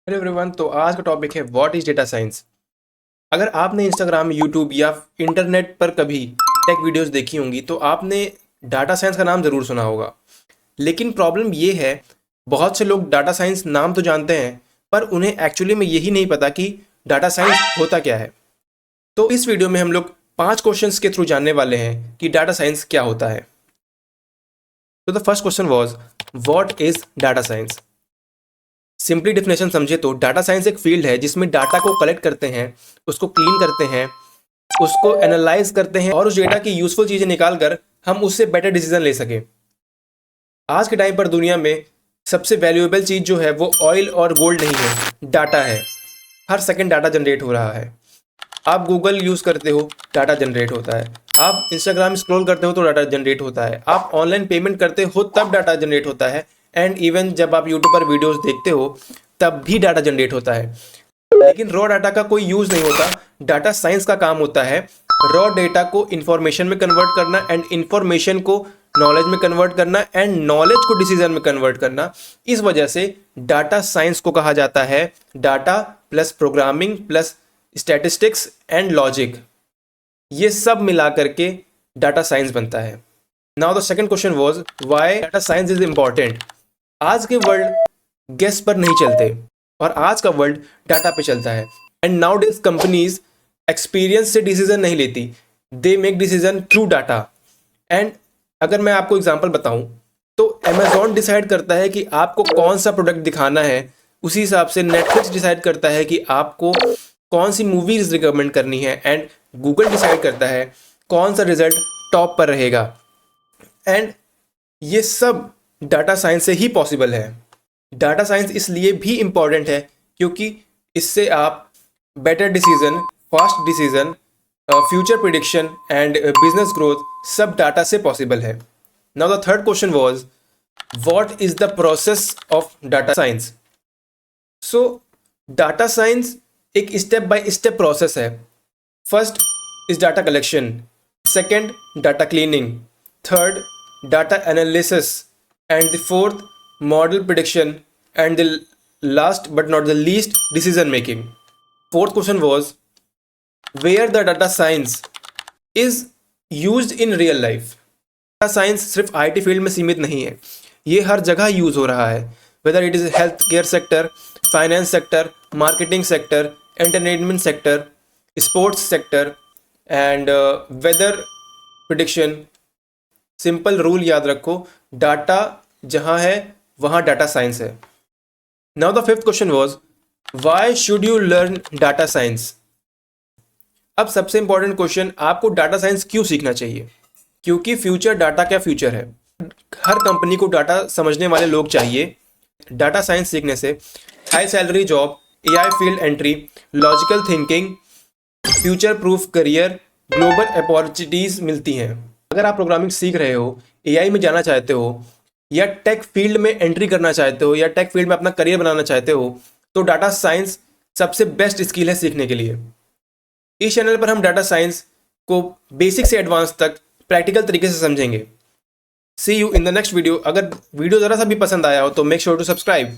Hello everyone. तो आज का टॉपिक है व्हाट इज डेटा साइंस। अगर आपने इंस्टाग्राम, यूट्यूब या इंटरनेट पर कभी टेक वीडियोस देखी होंगी तो आपने डाटा साइंस का नाम ज़रूर सुना होगा। लेकिन प्रॉब्लम ये है, बहुत से लोग डाटा साइंस नाम तो जानते हैं पर उन्हें एक्चुअली में यही नहीं पता कि डाटा साइंस होता क्या है। तो इस वीडियो में हम लोग 5 क्वेश्चंस के थ्रू जानने वाले हैं कि डाटा साइंस क्या होता है। तो the first question was what is data science. Simply definition समझे तो डाटा साइंस एक फील्ड है जिसमें डाटा को कलेक्ट करते हैं, उसको क्लीन करते हैं, उसको एनालाइज करते हैं और उस डेटा की यूजफुल चीज़ें निकाल कर हम उससे बेटर डिसीजन ले सकें। आज के टाइम पर दुनिया में सबसे वैल्यूएबल चीज़ जो है वो ऑयल और गोल्ड नहीं है, डाटा है। हर सेकंड डाटा जनरेट हो रहा है। आप गूगल यूज़ करते हो, डाटा जनरेट होता है। आप इंस्टाग्राम स्क्रॉल करते हो तो डाटा जनरेट होता है। आप ऑनलाइन पेमेंट करते हो तब डाटा जनरेट होता है। एंड इवन जब आप यूट्यूब पर वीडियोस देखते हो तब भी डाटा जनरेट होता है। लेकिन रॉ डाटा का कोई यूज़ नहीं होता। डाटा साइंस का काम होता है रॉ डेटा को इंफॉर्मेशन में कन्वर्ट करना एंड इंफॉर्मेशन को नॉलेज में कन्वर्ट करना एंड नॉलेज को डिसीजन में कन्वर्ट करना। इस वजह से डाटा साइंस को कहा जाता है data plus programming plus statistics and logic. ये सब मिला करके डाटा साइंस बनता है। Now the second question was why data science is important. आज के वर्ल्ड गेस पर नहीं चलते और आज का वर्ल्ड डाटा पे चलता है। And now days companies experience से डिसीजन नहीं लेती, they make decision through data. And अगर मैं आपको एग्जांपल बताऊं तो अमेजोन डिसाइड करता है कि आपको कौन सा प्रोडक्ट दिखाना है, उसी हिसाब से नेटफ्लिक्स डिसाइड करता है कि आपको कौन सी मूवीज रिकमेंड करनी है एंड गूगल डिसाइड करता है कौन सा रिजल्ट टॉप पर रहेगा। एंड ये सब डाटा साइंस से ही पॉसिबल है। डाटा साइंस इसलिए भी इम्पॉर्टेंट है क्योंकि इससे आप better decision, fast decision, future prediction and business growth सब डाटा से पॉसिबल है। Now the third question was what is the process of data science. So data science एक स्टेप बाय स्टेप प्रोसेस है। First is data collection, second data cleaning, third data analysis and the fourth model prediction and the last but not the least decision making. Fourth question was where the data science is used in real life. Data science सिर्फ IT field में सीमित नहीं है, ये हर जगह use हो रहा है। Whether it is health care sector, finance sector, marketing sector, entertainment sector, sports sector and weather prediction. Simple rule याद रखो, डाटा जहां है वहां डाटा साइंस है। Now the fifth question was why should you learn data science. अब सबसे important question, आपको data science क्यों सीखना चाहिए? क्योंकि फ्यूचर डाटा का फ्यूचर है। हर कंपनी को डाटा समझने वाले लोग चाहिए। डाटा साइंस सीखने से high salary job, AI field entry, logical thinking, future proof career, global opportunities मिलती हैं। अगर आप प्रोग्रामिंग सीख रहे हो, एआई में जाना चाहते हो या टेक फील्ड में एंट्री करना चाहते हो या टेक फील्ड में अपना करियर बनाना चाहते हो तो डाटा साइंस सबसे बेस्ट स्किल है सीखने के लिए। इस चैनल पर हम डाटा साइंस को बेसिक से एडवांस तक प्रैक्टिकल तरीके से समझेंगे। See you in the next video. अगर वीडियो ज़रा सा भी पसंद आया हो तो मेक श्योर टू सब्सक्राइब।